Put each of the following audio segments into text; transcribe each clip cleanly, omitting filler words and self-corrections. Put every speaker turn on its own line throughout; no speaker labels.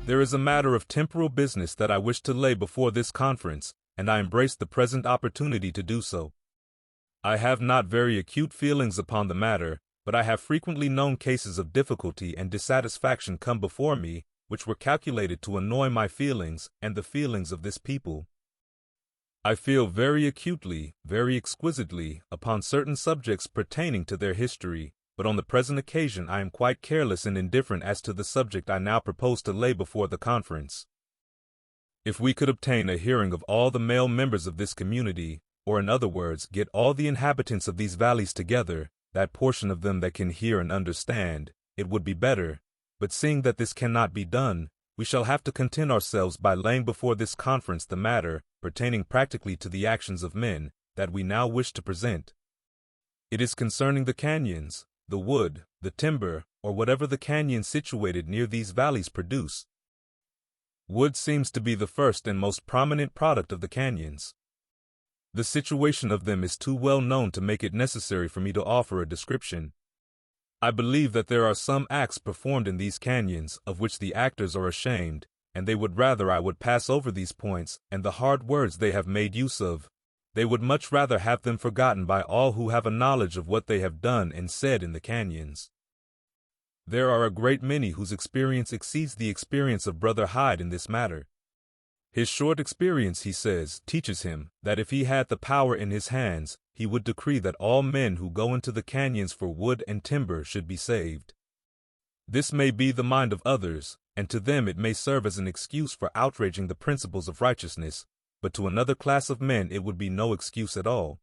There is a matter of temporal business that I wish to lay before this conference, and I embrace the present opportunity to do so. I have not very acute feelings upon the matter, but I have frequently known cases of difficulty and dissatisfaction come before me, which were calculated to annoy my feelings and the feelings of this people. I feel very acutely, very exquisitely, upon certain subjects pertaining to their history, but on the present occasion I am quite careless and indifferent as to the subject I now propose to lay before the conference. If we could obtain a hearing of all the male members of this community, or in other words, get all the inhabitants of these valleys together, that portion of them that can hear and understand, it would be better, but seeing that this cannot be done, we shall have to content ourselves by laying before this conference the matter, pertaining practically to the actions of men, that we now wish to present. It is concerning the canyons, the wood, the timber, or whatever the canyons situated near these valleys produce. Wood seems to be the first and most prominent product of the canyons. The situation of them is too well known to make it necessary for me to offer a description. I believe that there are some acts performed in these canyons of which the actors are ashamed, and they would rather I would pass over these points and the hard words they have made use of. They would much rather have them forgotten by all who have a knowledge of what they have done and said in the canyons. There are a great many whose experience exceeds the experience of Brother Hyde in this matter. His short experience, he says, teaches him that if he had the power in his hands, he would decree that all men who go into the canyons for wood and timber should be saved. This may be the mind of others, and to them it may serve as an excuse for outraging the principles of righteousness, but to another class of men it would be no excuse at all.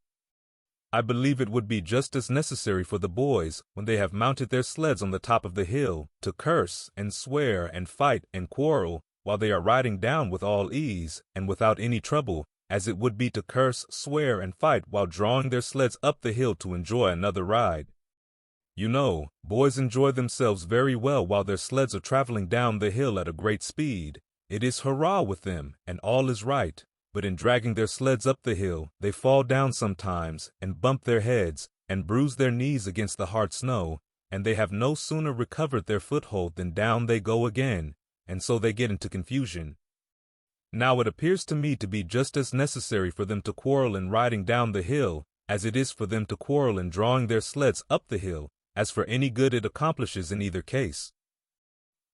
I believe it would be just as necessary for the boys, when they have mounted their sleds on the top of the hill, to curse and swear and fight and quarrel, while they are riding down with all ease and without any trouble, as it would be to curse, swear, and fight while drawing their sleds up the hill to enjoy another ride. You know, boys enjoy themselves very well while their sleds are traveling down the hill at a great speed. It is hurrah with them, and all is right, but in dragging their sleds up the hill, they fall down sometimes, and bump their heads, and bruise their knees against the hard snow, and they have no sooner recovered their foothold than down they go again, and so they get into confusion. Now it appears to me to be just as necessary for them to quarrel in riding down the hill, as it is for them to quarrel in drawing their sleds up the hill, as for any good it accomplishes in either case.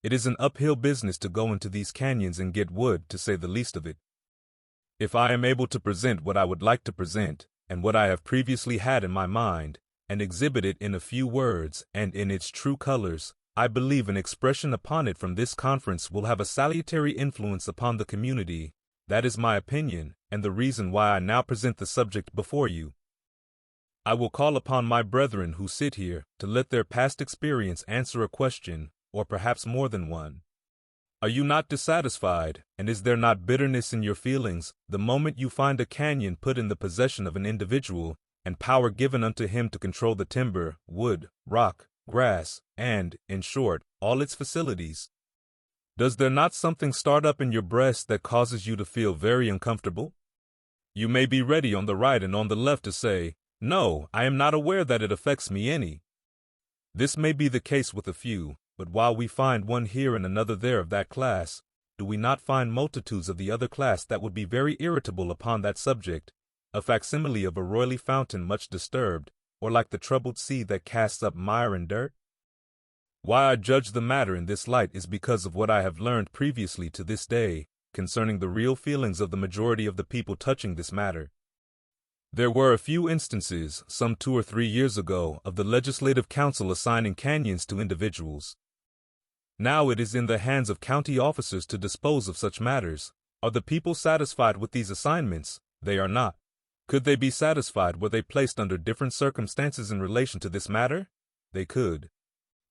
It is an uphill business to go into these canyons and get wood, to say the least of it. If I am able to present what I would like to present, and what I have previously had in my mind, and exhibit it in a few words and in its true colors, I believe an expression upon it from this conference will have a salutary influence upon the community. That is my opinion, and the reason why I now present the subject before you. I will call upon my brethren who sit here to let their past experience answer a question, or perhaps more than one. Are you not dissatisfied, and is there not bitterness in your feelings, the moment you find a canyon put in the possession of an individual, and power given unto him to control the timber, wood, rock, grass, and, in short, all its facilities? Does there not something start up in your breast that causes you to feel very uncomfortable? You may be ready on the right and on the left to say, "No, I am not aware that it affects me any." This may be the case with a few, but while we find one here and another there of that class, do we not find multitudes of the other class that would be very irritable upon that subject, a facsimile of a roily fountain much disturbed, or like the troubled sea that casts up mire and dirt? Why I judge the matter in this light is because of what I have learned previously to this day, concerning the real feelings of the majority of the people touching this matter. There were a few instances, some 2 or 3 years ago, of the Legislative Council assigning canyons to individuals. Now it is in the hands of county officers to dispose of such matters. Are the people satisfied with these assignments? They are not. Could they be satisfied were they placed under different circumstances in relation to this matter? They could.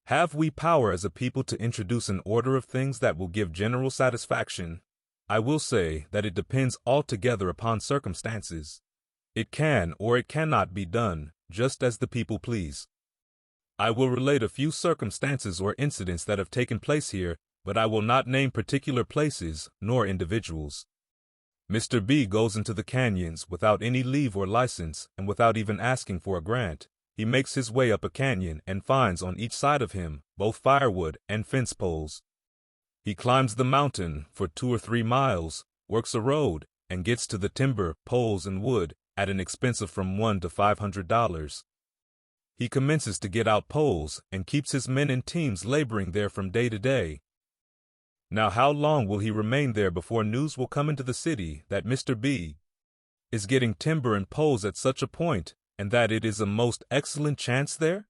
Have we power as a people to introduce an order of things that will give general satisfaction? I will say that it depends altogether upon circumstances. It can or it cannot be done, just as the people please. I will relate a few circumstances or incidents that have taken place here, but I will not name particular places, nor individuals. Mr. B goes into the canyons without any leave or license, and without even asking for a grant. He makes his way up a canyon and finds on each side of him both firewood and fence poles. He climbs the mountain for 2 or 3 miles, works a road, and gets to the timber, poles, and wood at an expense of from $100 to $500. He commences to get out poles and keeps his men in teams laboring there from day to day. Now how long will he remain there before news will come into the city that Mr. B is getting timber and poles at such a point, and that it is a most excellent chance there?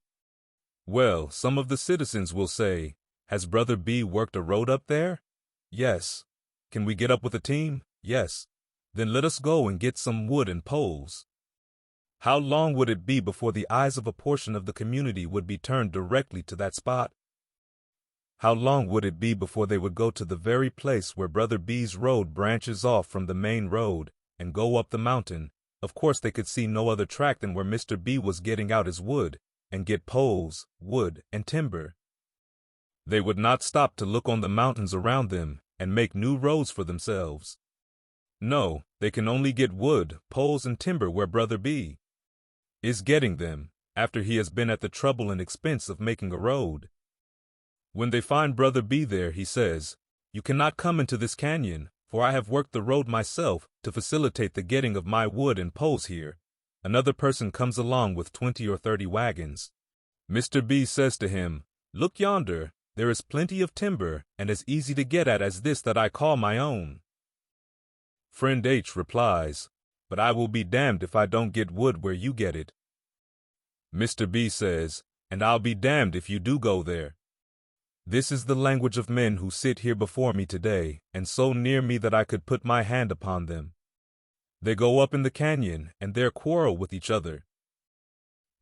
Well, some of the citizens will say, has Brother B worked a road up there? Yes. Can we get up with a team? Yes. Then let us go and get some wood and poles. How long would it be before the eyes of a portion of the community would be turned directly to that spot? How long would it be before they would go to the very place where Brother B's road branches off from the main road and go up the mountain? Of course they could see no other track than where Mr. B was getting out his wood and get poles, wood, and timber. They would not stop to look on the mountains around them and make new roads for themselves. No, they can only get wood, poles, and timber where Brother B is getting them, after he has been at the trouble and expense of making a road. When they find Brother B there, he says, "You cannot come into this canyon, for I have worked the road myself to facilitate the getting of my wood and poles here." Another person comes along with 20 or 30 wagons. Mr. B says to him, "Look yonder, there is plenty of timber, and as easy to get at as this that I call my own." Friend H replies, "But I will be damned if I don't get wood where you get it." Mr. B says, "And I'll be damned if you do go there." This is the language of men who sit here before me today, and so near me that I could put my hand upon them. They go up in the canyon, and there quarrel with each other.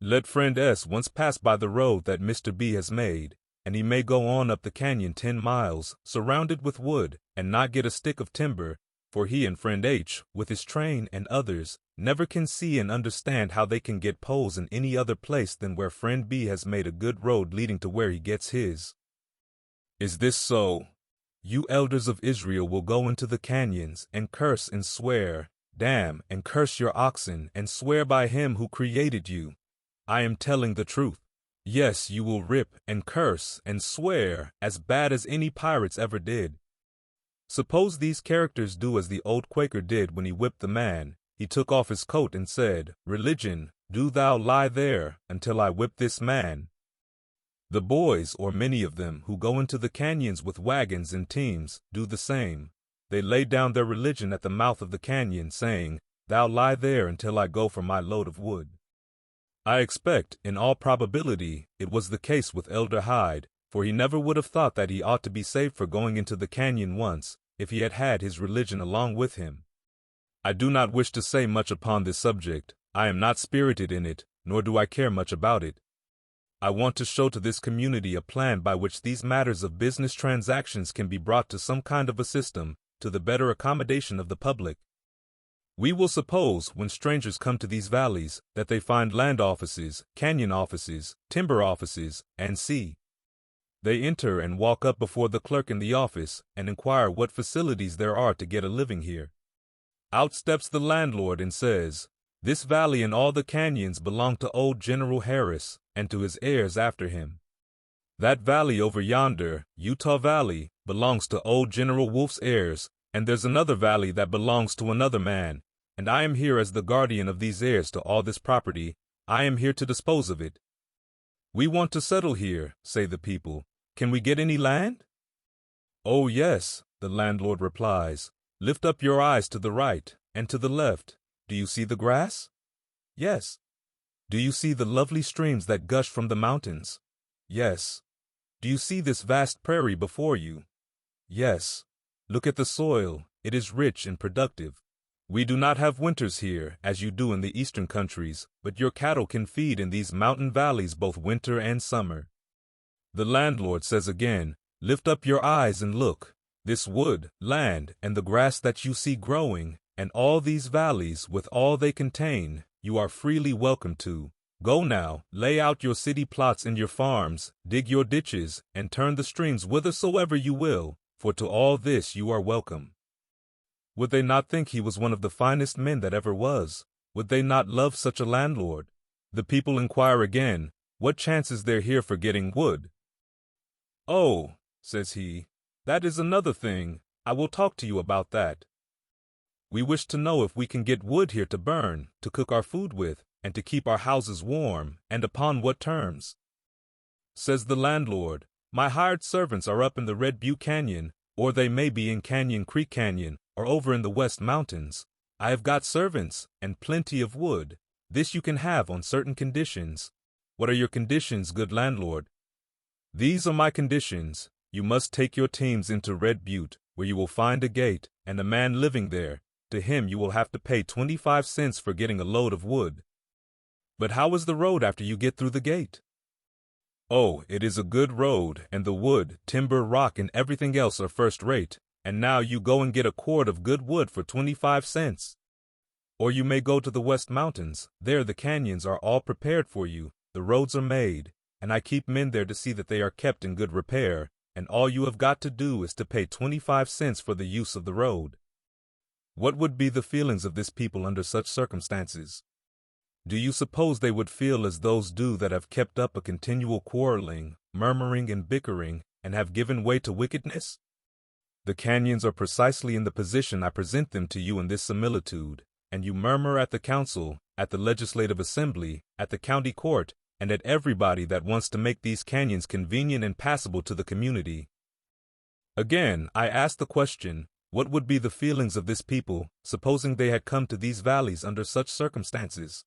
Let friend S once pass by the road that Mr. B has made, and he may go on up the canyon 10 miles, surrounded with wood, and not get a stick of timber, for he and friend H, with his train and others, never can see and understand how they can get poles in any other place than where friend B has made a good road leading to where he gets his. Is this so? You elders of Israel will go into the canyons and curse and swear, damn and curse your oxen and swear by him who created you. I am telling the truth. Yes, you will rip and curse and swear as bad as any pirates ever did. Suppose these characters do as the old Quaker did when he whipped the man. He took off his coat and said, "Religion, do thou lie there until I whip this man." The boys, or many of them, who go into the canyons with wagons and teams, do the same. They lay down their religion at the mouth of the canyon, saying, "Thou lie there until I go for my load of wood." I expect, in all probability, it was the case with Elder Hyde, for he never would have thought that he ought to be saved for going into the canyon once, if he had had his religion along with him. I do not wish to say much upon this subject. I am not spirited in it, nor do I care much about it. I want to show to this community a plan by which these matters of business transactions can be brought to some kind of a system, to the better accommodation of the public. We will suppose, when strangers come to these valleys, that they find land offices, canyon offices, timber offices, and sea. They enter and walk up before the clerk in the office and inquire what facilities there are to get a living here. Out steps the landlord and says, "This valley and all the canyons belong to old General Harris and to his heirs after him. That valley over yonder, Utah Valley, belongs to old General Wolf's heirs, and there's another valley that belongs to another man, and I am here as the guardian of these heirs to all this property. I am here to dispose of it." "We want to settle here," say the people. "Can we get any land?" "Oh, yes," the landlord replies. "Lift up your eyes to the right and to the left. Do you see the grass?" "Yes." "Do you see the lovely streams that gush from the mountains?" "Yes." "Do you see this vast prairie before you?" "Yes." "Look at the soil. It is rich and productive. We do not have winters here, as you do in the eastern countries, but your cattle can feed in these mountain valleys both winter and summer." The landlord says again, "Lift up your eyes and look. This wood, land, and the grass that you see growing, and all these valleys with all they contain, you are freely welcome to. Go now, lay out your city plots and your farms, dig your ditches, and turn the streams whithersoever you will, for to all this you are welcome." Would they not think he was one of the finest men that ever was? Would they not love such a landlord? The people inquire again, "What chance is there here for getting wood?" "Oh," says he, That is another thing. I will talk to you about that. We wish to know if we can get wood here to burn, to cook our food with, and to keep our houses warm, and upon what terms. Says the landlord, my hired servants are up in the Red Butte Canyon, or they may be in Canyon Creek Canyon, or over in the West Mountains. I have got servants, and plenty of wood. This you can have on certain conditions. What are your conditions, good landlord? These are my conditions. You must take your teams into Red Butte, where you will find a gate, and a man living there. To him you will have to pay 25 cents for getting a load of wood. But how is the road after you get through the gate? Oh, it is a good road, and the wood, timber, rock, and everything else are first rate, and now you go and get a cord of good wood for 25 cents. Or you may go to the West Mountains. There the canyons are all prepared for you, the roads are made, and I keep men there to see that they are kept in good repair, and all you have got to do is to pay 25 cents for the use of the road. What would be the feelings of this people under such circumstances? Do you suppose they would feel as those do that have kept up a continual quarreling, murmuring, and bickering, and have given way to wickedness? The canyons are precisely in the position I present them to you in this similitude, and you murmur at the council, at the legislative assembly, at the county court, and at everybody that wants to make these canyons convenient and passable to the community. Again, I ask the question, what would be the feelings of this people, supposing they had come to these valleys under such circumstances?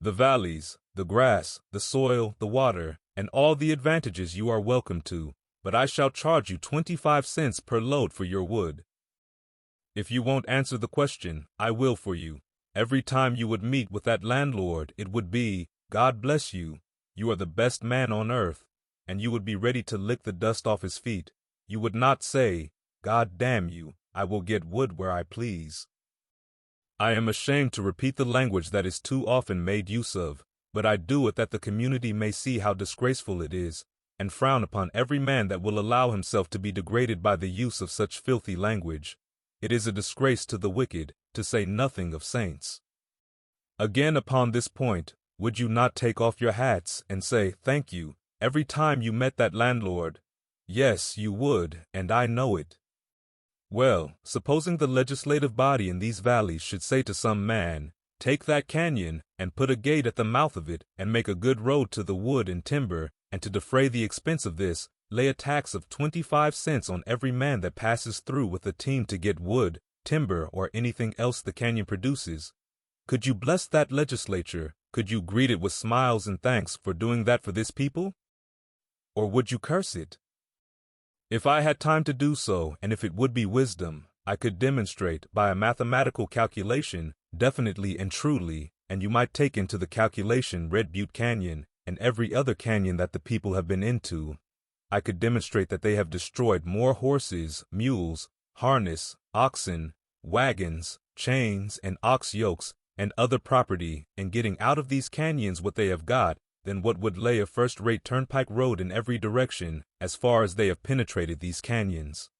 The valleys, the grass, the soil, the water, and all the advantages you are welcome to, but I shall charge you 25 cents per load for your wood. If you won't answer the question, I will for you. Every time you would meet with that landlord, it would be, God bless you, you are the best man on earth, and you would be ready to lick the dust off his feet. You would not say, God damn you, I will get wood where I please. I am ashamed to repeat the language that is too often made use of, but I do it that the community may see how disgraceful it is, and frown upon every man that will allow himself to be degraded by the use of such filthy language. It is a disgrace to the wicked, to say nothing of saints. Again upon this point, would you not take off your hats and say, thank you, every time you met that landlord? Yes, you would, and I know it. Well, supposing the legislative body in these valleys should say to some man, take that canyon, and put a gate at the mouth of it, and make a good road to the wood and timber, and to defray the expense of this, lay a tax of 25 cents on every man that passes through with a team to get wood, timber, or anything else the canyon produces. Could you bless that legislature? Could you greet it with smiles and thanks for doing that for this people? Or would you curse it? If I had time to do so, and if it would be wisdom, I could demonstrate by a mathematical calculation, definitely and truly, and you might take into the calculation Red Butte Canyon, and every other canyon that the people have been into. I could demonstrate that they have destroyed more horses, mules, harness, oxen, wagons, chains, and ox yokes, and other property, in getting out of these canyons what they have got, than what would lay a first-rate turnpike road in every direction, as far as they have penetrated these canyons.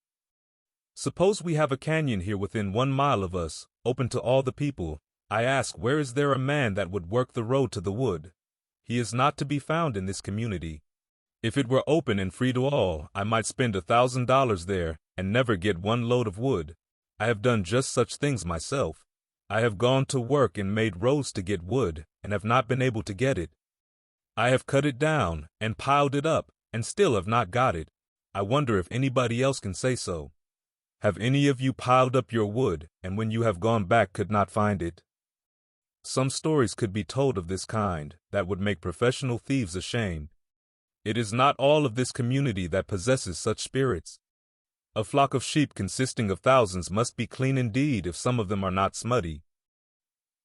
Suppose we have a canyon here within 1 mile of us, open to all the people. I ask, where is there a man that would work the road to the wood? He is not to be found in this community. If it were open and free to all, I might spend $1,000 there, and never get 1 load of wood. I have done just such things myself. I have gone to work and made roads to get wood, and have not been able to get it. I have cut it down, and piled it up, and still have not got it. I wonder if anybody else can say so. Have any of you piled up your wood, and when you have gone back could not find it? Some stories could be told of this kind, that would make professional thieves ashamed. It is not all of this community that possesses such spirits. A flock of sheep consisting of thousands must be clean indeed if some of them are not smutty.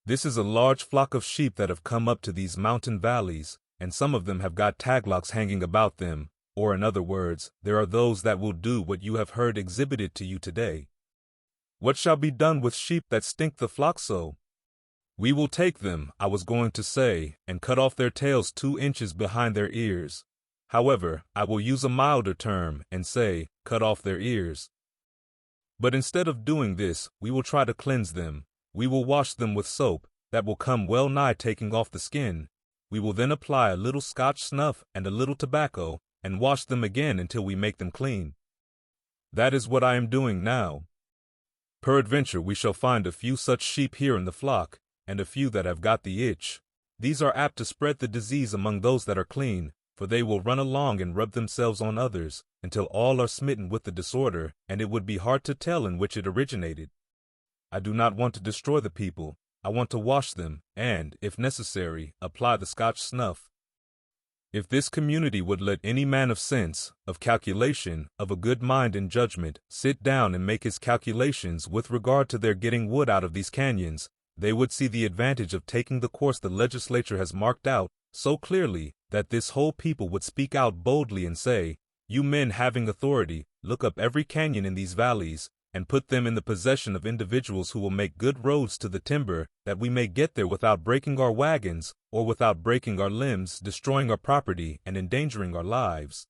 This is a large flock of sheep that have come up to these mountain valleys, and some of them have got taglocks hanging about them, or in other words, there are those that will do what you have heard exhibited to you today. What shall be done with sheep that stink the flock so? We will take them, I was going to say, and cut off their tails 2 inches behind their ears. However, I will use a milder term and say, cut off their ears. But instead of doing this, we will try to cleanse them. We will wash them with soap, that will come well nigh taking off the skin. We will then apply a little Scotch snuff and a little tobacco, and wash them again until we make them clean. That is what I am doing now. Peradventure we shall find a few such sheep here in the flock, and a few that have got the itch. These are apt to spread the disease among those that are clean, for they will run along and rub themselves on others, until all are smitten with the disorder, and it would be hard to tell in which it originated. I do not want to destroy the people. I want to wash them, and, if necessary, apply the Scotch snuff. If this community would let any man of sense, of calculation, of a good mind and judgment, sit down and make his calculations with regard to their getting wood out of these canyons, they would see the advantage of taking the course the legislature has marked out so clearly that this whole people would speak out boldly and say, "You men having authority, look up every canyon in these valleys, and put them in the possession of individuals who will make good roads to the timber, that we may get there without breaking our wagons, or without breaking our limbs, destroying our property, and endangering our lives."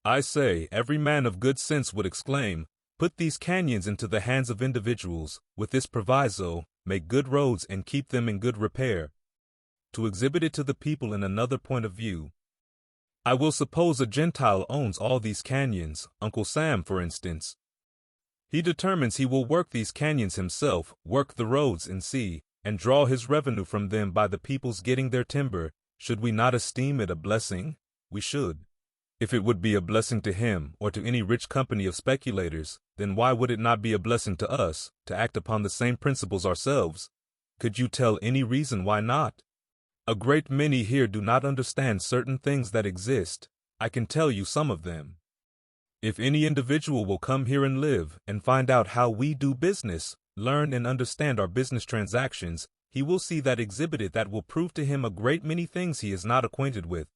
I say, every man of good sense would exclaim, "Put these canyons into the hands of individuals, with this proviso, make good roads and keep them in good repair." To exhibit it to the people in another point of view, I will suppose a Gentile owns all these canyons, Uncle Sam, for instance. He determines he will work these canyons himself, work the roads and sea, and draw his revenue from them by the people's getting their timber. Should we not esteem it a blessing? We should. If it would be a blessing to him, or to any rich company of speculators, then why would it not be a blessing to us, to act upon the same principles ourselves? Could you tell any reason why not? A great many here do not understand certain things that exist. I can tell you some of them. If any individual will come here and live, and find out how we do business, learn and understand our business transactions, he will see that exhibited that will prove to him a great many things he is not acquainted with.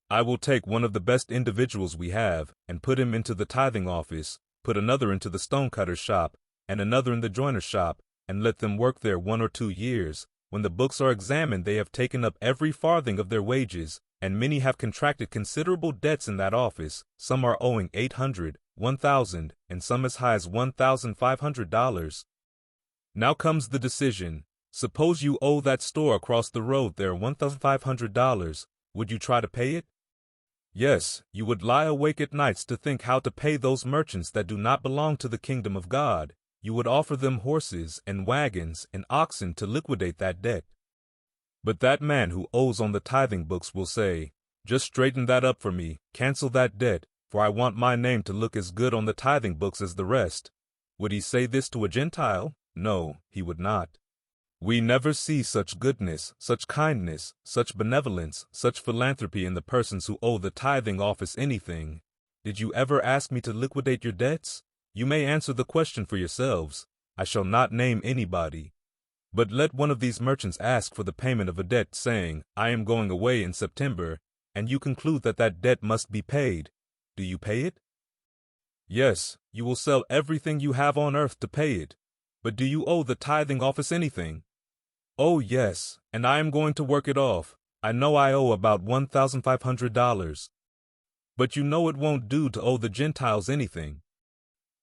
I will take one of the best individuals we have, and put him into the tithing office, put another into the stonecutter's shop, and another in the joiner's shop, and let them work there 1 or 2 years. When the books are examined, they have taken up every farthing of their wages, and many have contracted considerable debts in that office. Some are owing $800, $1,000, and some as high as $1,500. Now comes the decision. Suppose you owe that store across the road there $1,500. Would you try to pay it? Yes, you would lie awake at nights to think how to pay those merchants that do not belong to the kingdom of God. You would offer them horses and wagons and oxen to liquidate that debt. But that man who owes on the tithing books will say, "Just straighten that up for me, cancel that debt, for I want my name to look as good on the tithing books as the rest." Would he say this to a Gentile? No, he would not. We never see such goodness, such kindness, such benevolence, such philanthropy in the persons who owe the tithing office anything. Did you ever ask me to liquidate your debts? You may answer the question for yourselves. I shall not name anybody. But let one of these merchants ask for the payment of a debt, saying, "I am going away in September," and you conclude that that debt must be paid. Do you pay it? Yes, you will sell everything you have on earth to pay it. But do you owe the tithing office anything? Oh, yes, and I am going to work it off. I know I owe about $1,500. But you know it won't do to owe the Gentiles anything.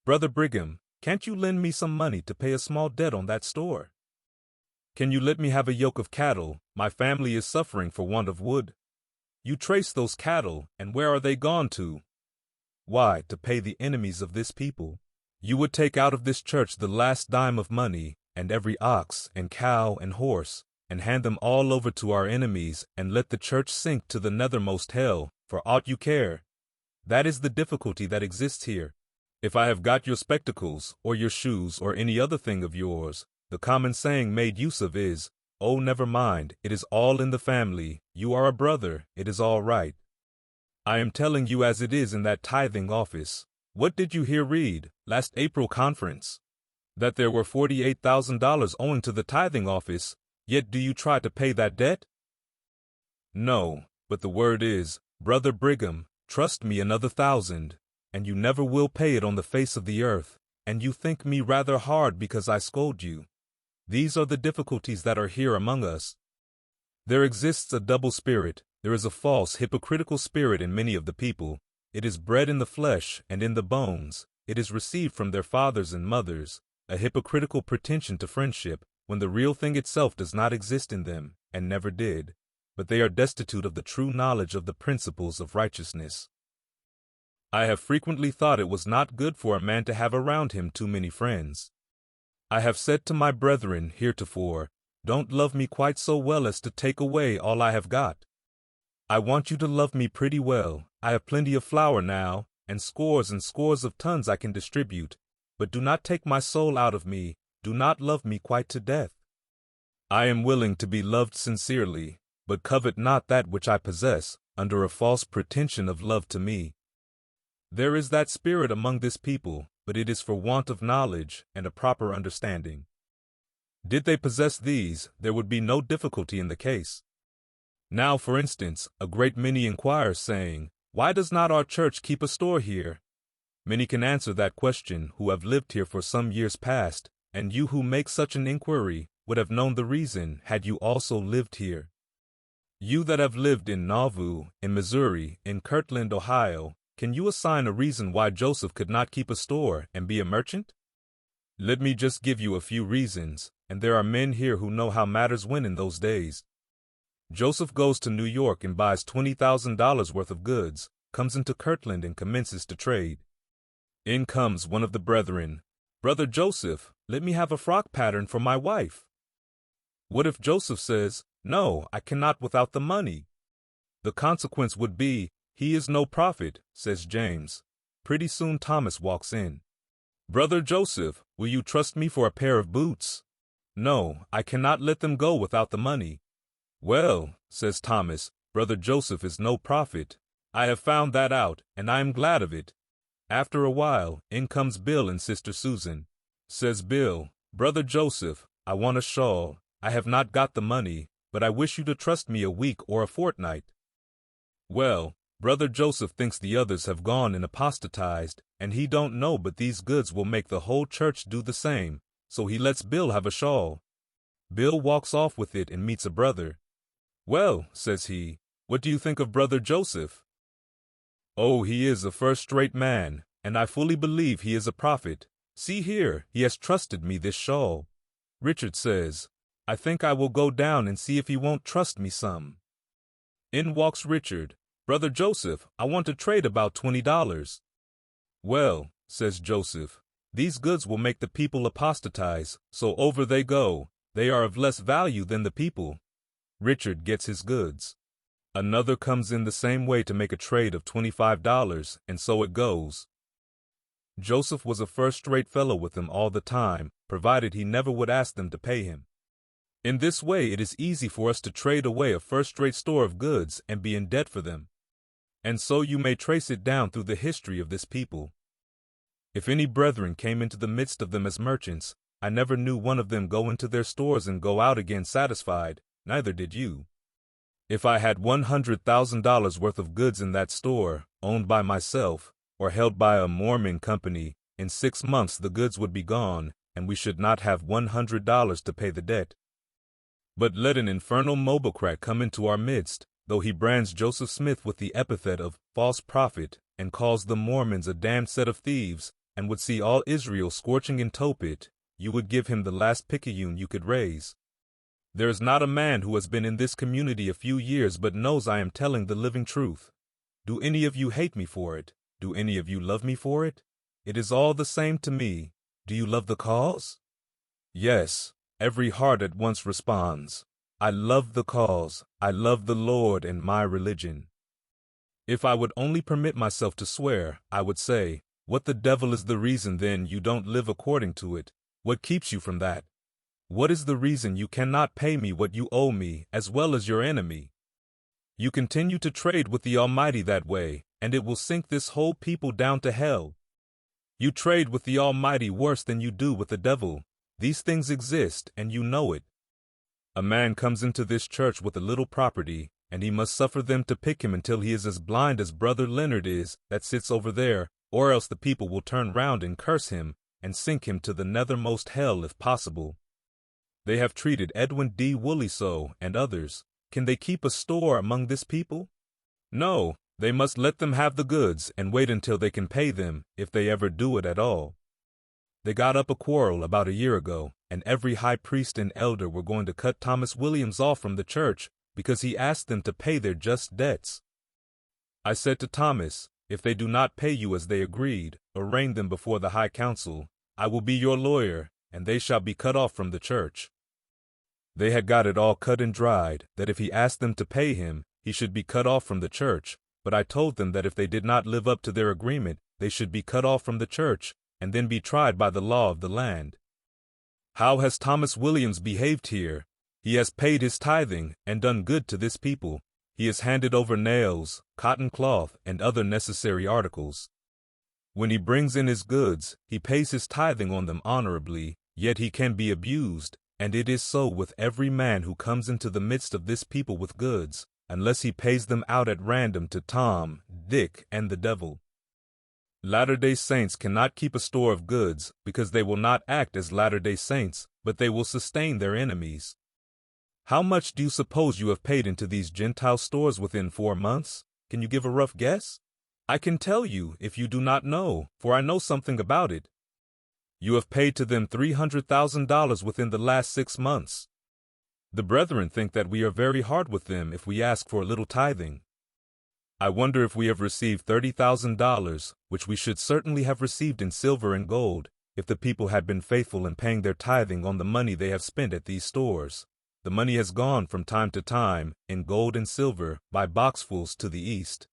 Brother Brigham, can't you lend me some money to pay a small debt on that store? Can you let me have a yoke of cattle? My family is suffering for want of wood. You trace those cattle, and where are they gone to? Why, to pay the enemies of this people. You would take out of this church the last dime of money, and every ox and cow and horse, and hand them all over to our enemies, and let the church sink to the nethermost hell, for aught you care. That is the difficulty that exists here. If I have got your spectacles, or your shoes, or any other thing of yours, the common saying made use of is, "Oh, never mind, it is all in the family. You are a brother, it is all right." I am telling you as it is in that tithing office. What did you hear read, last April conference? That there were $48,000 owing to the tithing office, yet do you try to pay that debt? No, but the word is, "Brother Brigham, trust me another 1,000, and you never will pay it on the face of the earth, and you think me rather hard because I scold you." These are the difficulties that are here among us. There exists a double spirit. There is a false, hypocritical spirit in many of the people. It is bred in the flesh and in the bones. It is received from their fathers and mothers, a hypocritical pretension to friendship, when the real thing itself does not exist in them, and never did. But they are destitute of the true knowledge of the principles of righteousness. I have frequently thought it was not good for a man to have around him too many friends. I have said to my brethren heretofore, don't love me quite so well as to take away all I have got. I want you to love me pretty well. I have plenty of flour now, and scores of tons I can distribute, but do not take my soul out of me, do not love me quite to death. I am willing to be loved sincerely, but covet not that which I possess, under a false pretension of love to me. There is that spirit among this people, but it is for want of knowledge and a proper understanding. Did they possess these, there would be no difficulty in the case. Now, for instance, a great many inquire, saying, why does not our church keep a store here? Many can answer that question who have lived here for some years past, and you who make such an inquiry would have known the reason had you also lived here. You that have lived in Nauvoo, in Missouri, in Kirtland, Ohio, can you assign a reason why Joseph could not keep a store and be a merchant? Let me just give you a few reasons, and there are men here who know how matters went in those days. Joseph goes to New York and buys $20,000 worth of goods, comes into Kirtland and commences to trade. In comes one of the brethren. Brother Joseph, let me have a frock pattern for my wife. What if Joseph says, no, I cannot without the money? The consequence would be, he is no prophet, says James. Pretty soon Thomas walks in. Brother Joseph, will you trust me for a pair of boots? No, I cannot let them go without the money. Well, says Thomas, Brother Joseph is no prophet. I have found that out, and I am glad of it. After a while, in comes Bill and Sister Susan. Says Bill, Brother Joseph, I want a shawl. I have not got the money, but I wish you to trust me a week or a fortnight. Well, Brother Joseph thinks the others have gone and apostatized, and he don't know but these goods will make the whole church do the same, so he lets Bill have a shawl. Bill walks off with it and meets a brother. Well, says he, what do you think of Brother Joseph? Oh, he is a first-rate man, and I fully believe he is a prophet. See here, he has trusted me this shawl. Richard says, I think I will go down and see if he won't trust me some. In walks Richard. Brother Joseph, I want to trade about $20. Well, says Joseph, these goods will make the people apostatize, so over they go. They are of less value than the people. Richard gets his goods. Another comes in the same way to make a trade of $25, and so it goes. Joseph was a first-rate fellow with them all the time, provided he never would ask them to pay him. In this way it is easy for us to trade away a first-rate store of goods and be in debt for them. And so you may trace it down through the history of this people. If any brethren came into the midst of them as merchants, I never knew one of them go into their stores and go out again satisfied, neither did you. If I had $100,000 worth of goods in that store, owned by myself, or held by a Mormon company, in 6 months the goods would be gone, and we should not have $100 to pay the debt. But let an infernal mobocrat come into our midst, though he brands Joseph Smith with the epithet of false prophet, and calls the Mormons a damned set of thieves, and would see all Israel scorching in Tophet, you would give him the last picayune you could raise. There is not a man who has been in this community a few years but knows I am telling the living truth. Do any of you hate me for it? Do any of you love me for it? It is all the same to me. Do you love the cause? Yes, every heart at once responds. I love the cause. I love the Lord and my religion. If I would only permit myself to swear, I would say, what the devil is the reason then you don't live according to it? What keeps you from that? What is the reason you cannot pay me what you owe me, as well as your enemy? You continue to trade with the Almighty that way, and it will sink this whole people down to hell. You trade with the Almighty worse than you do with the devil. These things exist, and you know it. A man comes into this church with a little property, and he must suffer them to pick him until he is as blind as Brother Leonard is, that sits over there, or else the people will turn round and curse him, and sink him to the nethermost hell if possible. They have treated Edwin D. Woolley so, and others. Can they keep a store among this people? No, they must let them have the goods and wait until they can pay them, if they ever do it at all. They got up a quarrel about a year ago, and every high priest and elder were going to cut Thomas Williams off from the church because he asked them to pay their just debts. I said to Thomas, If they do not pay you as they agreed, arraign them before the high council. I will be your lawyer, and they shall be cut off from the church. They had got it all cut and dried, that if he asked them to pay him, he should be cut off from the church. But I told them that if they did not live up to their agreement, they should be cut off from the church, and then be tried by the law of the land. How has Thomas Williams behaved here? He has paid his tithing, and done good to this people. He has handed over nails, cotton cloth, and other necessary articles. When he brings in his goods, he pays his tithing on them honorably, yet he can be abused, and it is so with every man who comes into the midst of this people with goods, unless he pays them out at random to Tom, Dick, and the devil. Latter-day Saints cannot keep a store of goods, because they will not act as Latter-day Saints, but they will sustain their enemies. How much do you suppose you have paid into these Gentile stores within 4 months? Can you give a rough guess? I can tell you, if you do not know, for I know something about it. You have paid to them $300,000 within the last 6 months. The brethren think that we are very hard with them if we ask for a little tithing. I wonder if we have received $30,000, which we should certainly have received in silver and gold, if the people had been faithful in paying their tithing on the money they have spent at these stores. The money has gone from time to time, in gold and silver, by boxfuls to the east.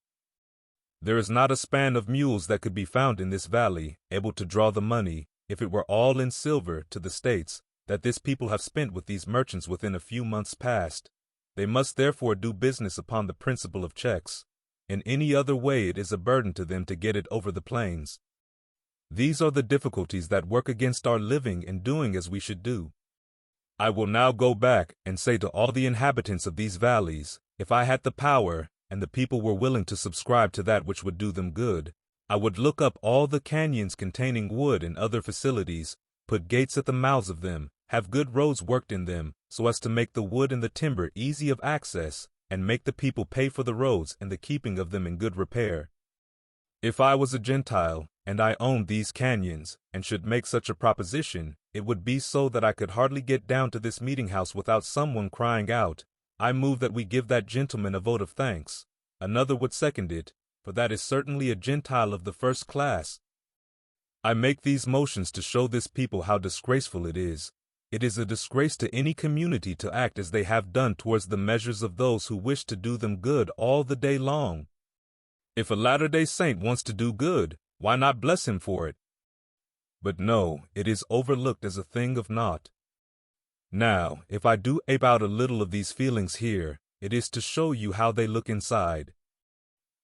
There is not a span of mules that could be found in this valley, able to draw the money, if it were all in silver, to the states, that this people have spent with these merchants within a few months past. They must therefore do business upon the principle of checks. In any other way it is a burden to them to get it over the plains. These are the difficulties that work against our living and doing as we should do. I will now go back and say to all the inhabitants of these valleys, if I had the power, and the people were willing to subscribe to that which would do them good, I would look up all the canyons containing wood and other facilities, put gates at the mouths of them, have good roads worked in them, so as to make the wood and the timber easy of access, and make the people pay for the roads and the keeping of them in good repair. If I was a Gentile, and I owned these canyons, and should make such a proposition, it would be so that I could hardly get down to this meeting house without someone crying out, I move that we give that gentleman a vote of thanks. Another would second it, for that is certainly a Gentile of the first class. I make these motions to show this people how disgraceful it is. It is a disgrace to any community to act as they have done towards the measures of those who wish to do them good all the day long. If a Latter-day Saint wants to do good, why not bless him for it? But no, it is overlooked as a thing of naught. Now, if I do ape out a little of these feelings here, it is to show you how they look inside.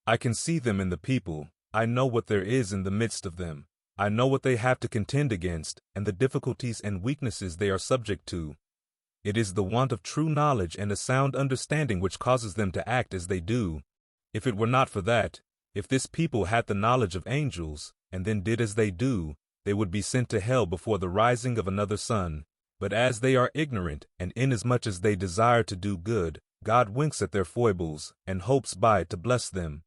I can see them in the people, I know what there is in the midst of them, I know what they have to contend against, and the difficulties and weaknesses they are subject to. It is the want of true knowledge and a sound understanding which causes them to act as they do. If it were not for that, if this people had the knowledge of angels, and then did as they do, they would be sent to hell before the rising of another sun. But as they are ignorant, and inasmuch as they desire to do good, God winks at their foibles, and hopes by it to bless them.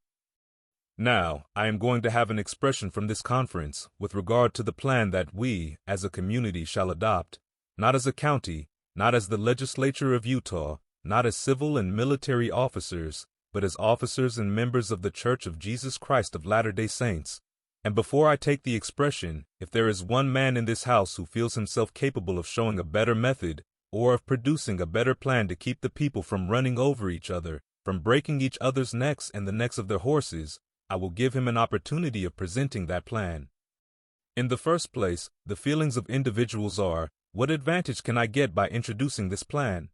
Now, I am going to have an expression from this conference, with regard to the plan that we, as a community, shall adopt, not as a county, not as the legislature of Utah, not as civil and military officers, but as officers and members of the Church of Jesus Christ of Latter-day Saints. And before I take the expression, if there is one man in this house who feels himself capable of showing a better method, or of producing a better plan to keep the people from running over each other, from breaking each other's necks and the necks of their horses, I will give him an opportunity of presenting that plan. In the first place, the feelings of individuals are, what advantage can I get by introducing this plan?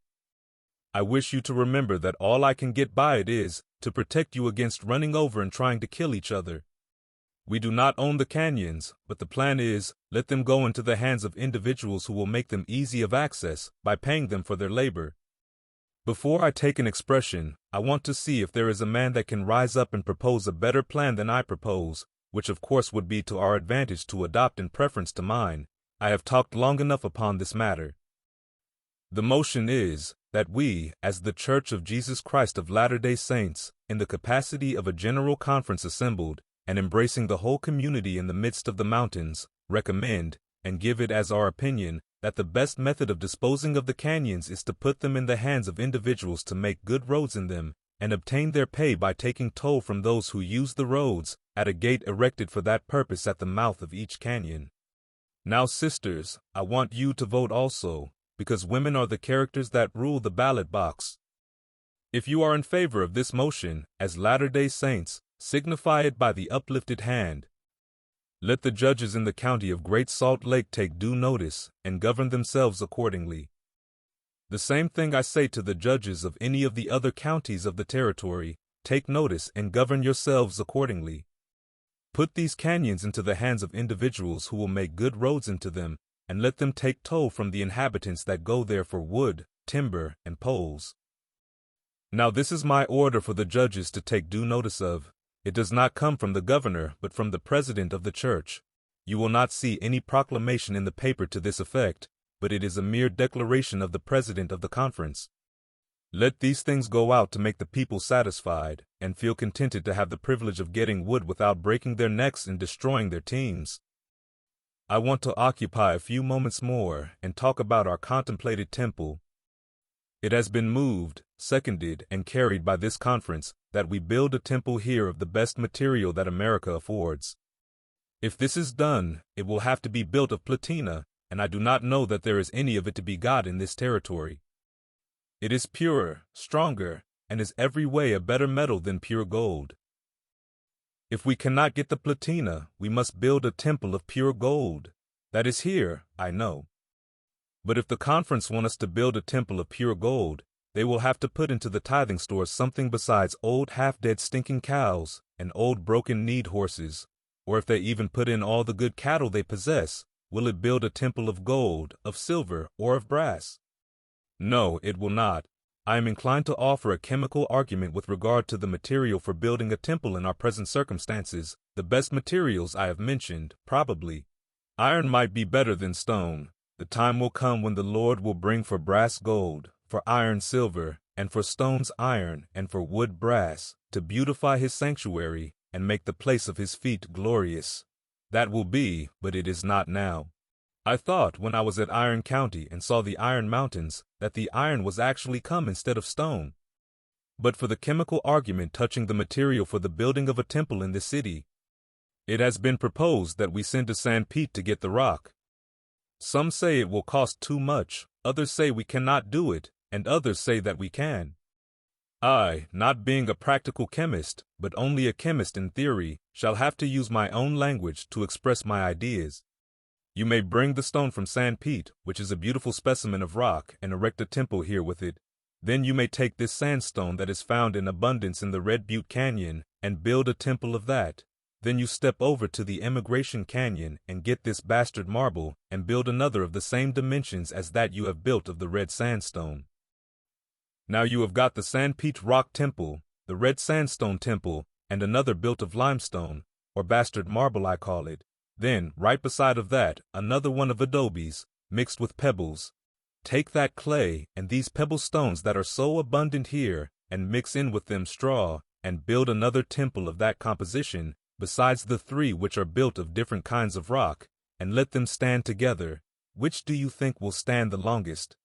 I wish you to remember that all I can get by it is, to protect you against running over and trying to kill each other. We do not own the canyons, but the plan is, let them go into the hands of individuals who will make them easy of access, by paying them for their labor. Before I take an expression, I want to see if there is a man that can rise up and propose a better plan than I propose, which of course would be to our advantage to adopt in preference to mine. I have talked long enough upon this matter. The motion is, that we, as the Church of Jesus Christ of Latter-day Saints, in the capacity of a general conference assembled, and embracing the whole community in the midst of the mountains, recommend, and give it as our opinion, that the best method of disposing of the canyons is to put them in the hands of individuals to make good roads in them, and obtain their pay by taking toll from those who use the roads, at a gate erected for that purpose at the mouth of each canyon. Now, sisters, I want you to vote also, because women are the characters that rule the ballot box. If you are in favor of this motion, as Latter-day Saints, signify it by the uplifted hand. Let the judges in the county of Great Salt Lake take due notice, and govern themselves accordingly. The same thing I say to the judges of any of the other counties of the territory, take notice and govern yourselves accordingly. Put these canyons into the hands of individuals who will make good roads into them, and let them take toll from the inhabitants that go there for wood, timber, and poles. Now this is my order for the judges to take due notice of. It does not come from the governor, but from the president of the church. You will not see any proclamation in the paper to this effect, but it is a mere declaration of the president of the conference. Let these things go out to make the people satisfied, and feel contented to have the privilege of getting wood without breaking their necks and destroying their teams. I want to occupy a few moments more and talk about our contemplated temple. It has been moved, seconded, and carried by this conference that we build a temple here of the best material that America affords. If this is done, it will have to be built of platina, and I do not know that there is any of it to be got in this territory. It is purer, stronger, and is every way a better metal than pure gold. If we cannot get the platina, we must build a temple of pure gold. That is here, I know. But if the conference want us to build a temple of pure gold, they will have to put into the tithing store something besides old half-dead stinking cows and old broken-kneed horses, or if they even put in all the good cattle they possess, will it build a temple of gold, of silver, or of brass? No, it will not. I am inclined to offer a chemical argument with regard to the material for building a temple in our present circumstances. The best materials I have mentioned, probably. Iron might be better than stone. The time will come when the Lord will bring for brass gold, for iron silver, and for stones iron, and for wood brass, to beautify his sanctuary, and make the place of his feet glorious. That will be, but it is not now. I thought, when I was at Iron County and saw the Iron Mountains, that the iron was actually come instead of stone. But for the chemical argument touching the material for the building of a temple in this city, it has been proposed that we send to San Pete to get the rock. Some say it will cost too much, others say we cannot do it, and others say that we can. I, not being a practical chemist, but only a chemist in theory, shall have to use my own language to express my ideas. You may bring the stone from San Pete, which is a beautiful specimen of rock, and erect a temple here with it. Then you may take this sandstone that is found in abundance in the Red Butte Canyon, and build a temple of that. Then you step over to the Emigration Canyon and get this bastard marble, and build another of the same dimensions as that you have built of the red sandstone. Now you have got the San Pete Rock Temple, the red sandstone temple, and another built of limestone, or bastard marble I call it. Then, right beside of that, another one of adobes, mixed with pebbles. Take that clay, and these pebble stones that are so abundant here, and mix in with them straw, and build another temple of that composition, besides the three which are built of different kinds of rock, and let them stand together. Which do you think will stand the longest?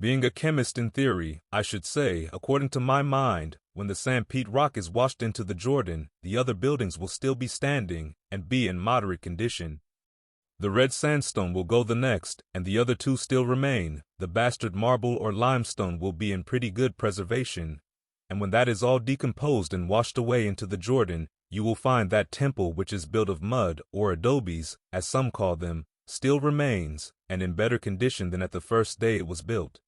Being a chemist in theory, I should say, according to my mind, when the San Pete rock is washed into the Jordan, the other buildings will still be standing, and be in moderate condition. The red sandstone will go the next, and the other two still remain. The bastard marble or limestone will be in pretty good preservation. And when that is all decomposed and washed away into the Jordan, you will find that temple which is built of mud, or adobes, as some call them, still remains, and in better condition than at the first day it was built.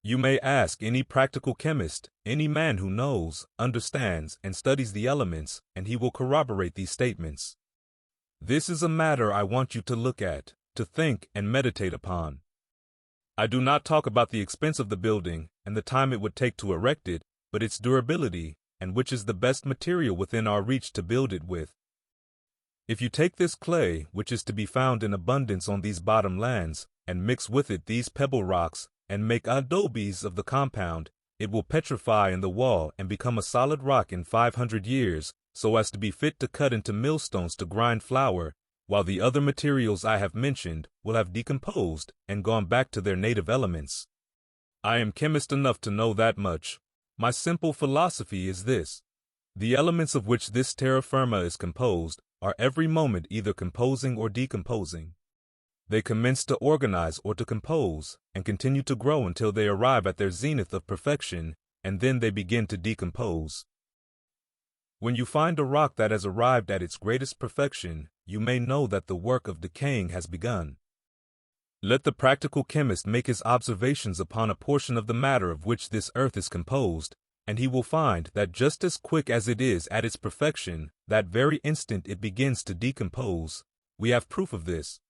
You may ask any practical chemist, any man who knows, understands, and studies the elements, and he will corroborate these statements. This is a matter I want you to look at, to think and meditate upon. I do not talk about the expense of the building and the time it would take to erect it, but its durability, and which is the best material within our reach to build it with. If you take this clay, which is to be found in abundance on these bottom lands, and mix with it these pebble rocks, and make adobes of the compound, it will petrify in the wall and become a solid rock in 500 years, so as to be fit to cut into millstones to grind flour, while the other materials I have mentioned will have decomposed and gone back to their native elements. I am chemist enough to know that much. My simple philosophy is this. The elements of which this terra firma is composed are every moment either composing or decomposing. They commence to organize or to compose, and continue to grow until they arrive at their zenith of perfection, and then they begin to decompose. When you find a rock that has arrived at its greatest perfection, you may know that the work of decaying has begun. Let the practical chemist make his observations upon a portion of the matter of which this earth is composed, and he will find that just as quick as it is at its perfection, that very instant it begins to decompose. We have proof of this.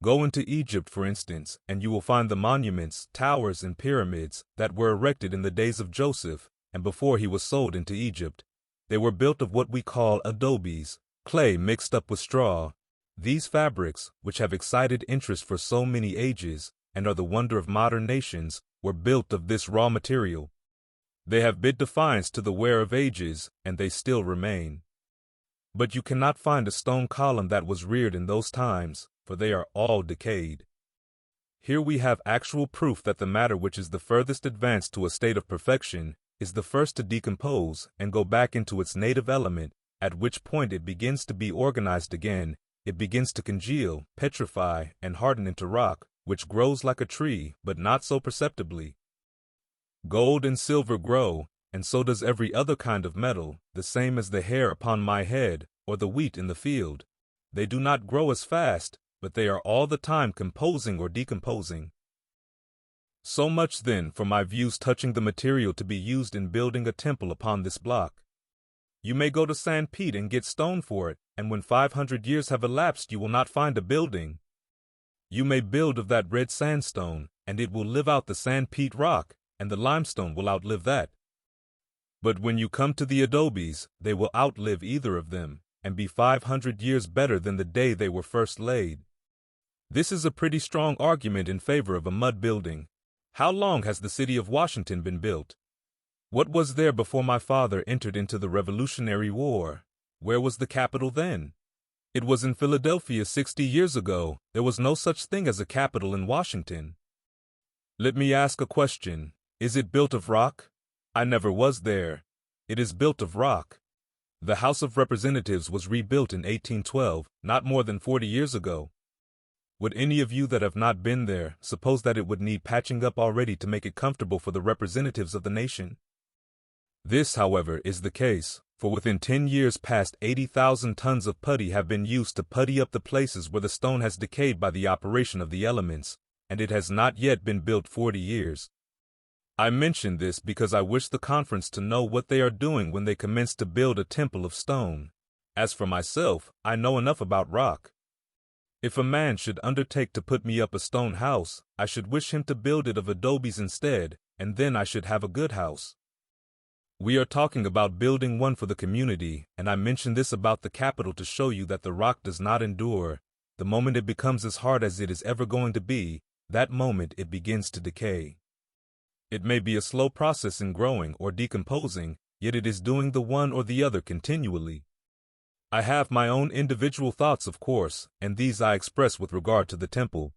Go into Egypt, for instance, and you will find the monuments, towers, and pyramids that were erected in the days of Joseph, and before he was sold into Egypt. They were built of what we call adobes, clay mixed up with straw. These fabrics, which have excited interest for so many ages, and are the wonder of modern nations, were built of this raw material. They have bid defiance to the wear of ages, and they still remain. But you cannot find a stone column that was reared in those times, for they are all decayed. Here we have actual proof that the matter which is the furthest advanced to a state of perfection is the first to decompose and go back into its native element, at which point it begins to be organized again. It begins to congeal, petrify, and harden into rock, which grows like a tree, but not so perceptibly. Gold and silver grow, and so does every other kind of metal, the same as the hair upon my head, or the wheat in the field. They do not grow as fast, but they are all the time composing or decomposing. So much, then, for my views touching the material to be used in building a temple upon this block. You may go to St. Pete and get stone for it, and when 500 years have elapsed you will not find a building. You may build of that red sandstone, and it will live out the St. Pete rock, and the limestone will outlive that. But when you come to the adobes, they will outlive either of them, and be 500 years better than the day they were first laid. This is a pretty strong argument in favor of a mud building. How long has the city of Washington been built? What was there before my father entered into the Revolutionary War? Where was the Capitol then? It was in Philadelphia 60 years ago. There was no such thing as a Capitol in Washington. Let me ask a question. Is it built of rock? I never was there. It is built of rock. The House of Representatives was rebuilt in 1812, not more than 40 years ago. Would any of you that have not been there suppose that it would need patching up already to make it comfortable for the representatives of the nation? This, however, is the case, for within 10 years past 80,000 tons of putty have been used to putty up the places where the stone has decayed by the operation of the elements, and it has not yet been built 40 years. I mention this because I wish the conference to know what they are doing when they commence to build a temple of stone. As for myself, I know enough about rock. If a man should undertake to put me up a stone house, I should wish him to build it of adobes instead, and then I should have a good house. We are talking about building one for the community, and I mention this about the Capitol to show you that the rock does not endure. The moment it becomes as hard as it is ever going to be, that moment it begins to decay. It may be a slow process in growing or decomposing, yet it is doing the one or the other continually. I have my own individual thoughts, of course, and these I express with regard to the temple.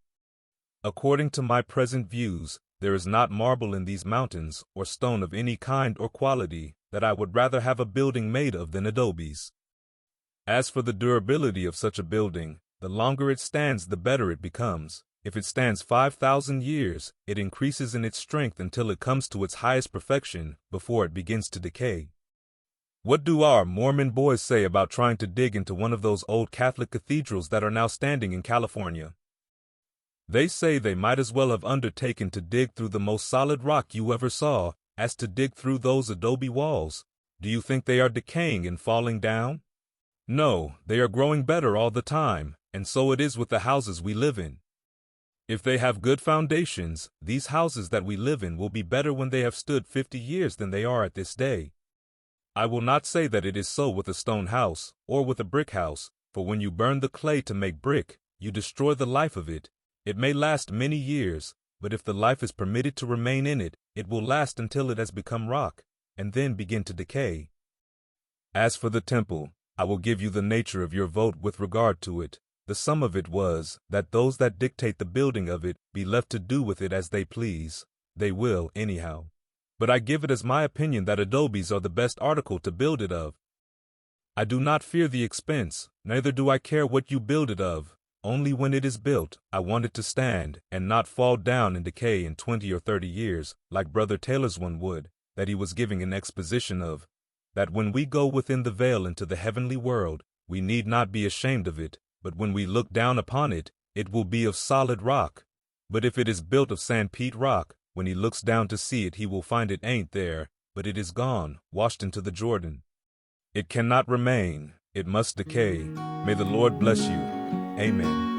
According to my present views, there is not marble in these mountains, or stone of any kind or quality, that I would rather have a building made of than adobes. As for the durability of such a building, the longer it stands the better it becomes. If it stands 5,000 years, it increases in its strength until it comes to its highest perfection, before it begins to decay. What do our Mormon boys say about trying to dig into one of those old Catholic cathedrals that are now standing in California? They say they might as well have undertaken to dig through the most solid rock you ever saw, as to dig through those adobe walls. Do you think they are decaying and falling down? No, they are growing better all the time, and so it is with the houses we live in. If they have good foundations, these houses that we live in will be better when they have stood 50 years than they are at this day. I will not say that it is so with a stone house, or with a brick house, for when you burn the clay to make brick, you destroy the life of it. It may last many years, but if the life is permitted to remain in it, it will last until it has become rock, and then begin to decay. As for the temple, I will give you the nature of your vote with regard to it. The sum of it was, that those that dictate the building of it be left to do with it as they please. They will, anyhow. but I give it as my opinion that adobes are the best article to build it of. I do not fear the expense, neither do I care what you build it of. Only when it is built, I want it to stand, and not fall down and decay in 20 or 30 years, like Brother Taylor's one would, that he was giving an exposition of, that when we go within the veil into the heavenly world, we need not be ashamed of it, but when we look down upon it, it will be of solid rock. But if it is built of sandpeat rock, when he looks down to see it, he will find it ain't there, but it is gone, washed into the Jordan. It cannot remain, it must decay. May the Lord bless you. Amen.